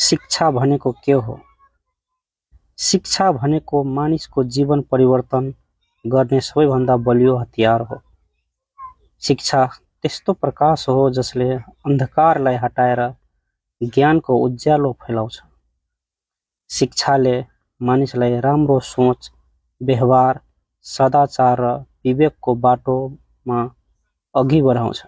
शिक्षा भनेको के हो? शिक्षा भनेको मानिसको जीवन परिवर्तन गर्ने सबैभन्दा बलियो हतियार हो। शिक्षा त्यस्तो प्रकाश हो जसले अन्धकारलाई हटाएर ज्ञानको उज्यालो फैलाउँछ। शिक्षाले मानिसलाई राम्रो सोच, व्यवहार, सदाचार र विवेकको बाटोमा अघि बढाउँछ।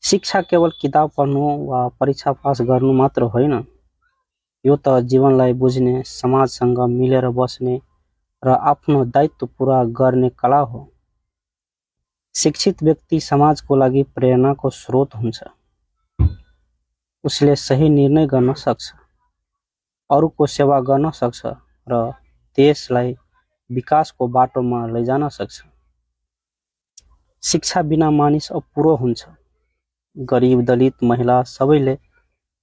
शिक्षा केवल किताब पढ्नु वा परीक्षा पास गर्नु मात्र होइन, यो त जीवनलाई बुझ्ने, समाजसँग मिलेर बस्ने र आफ्नो दायित्व पूरा गर्ने कला हो। शिक्षित व्यक्ति समाजको लागि प्रेरणाको स्रोत हुन्छ। उसले सही निर्णय गर्न सक्छ, अरूको सेवा गर्न सक्छ र देशलाई विकासको बाटोमा लैजान सक्छ। शिक्षा बिना मानिस अपुरो हुन्छ। गरिब, दलित, महिला सबैले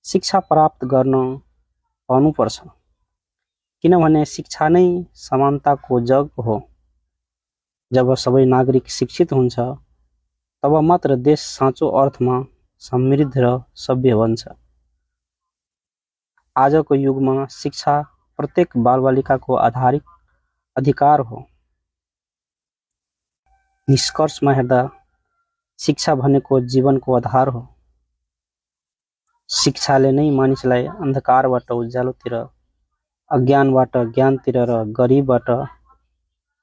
शिक्षा प्राप्त गर्न पाउनुपर्छ, किनभने शिक्षा नै समानताको जग हो। जब सबै नागरिक शिक्षित हुन्छ, तब मात्र देश साँचो अर्थमा समृद्ध र सभ्य बन्छ। आजको युगमा शिक्षा प्रत्येक बालबालिकाको आधारिक अधिकार हो। निष्कर्षमा हेर्दा शिक्षा भनेको जीवनको आधार हो। शिक्षाले नै मानिसलाई अन्धकारबाट उज्यालोतिर, अज्ञानबाट ज्ञानतिर र गरिबबाट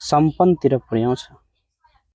सम्पन्नतिर पुर्याउँछ।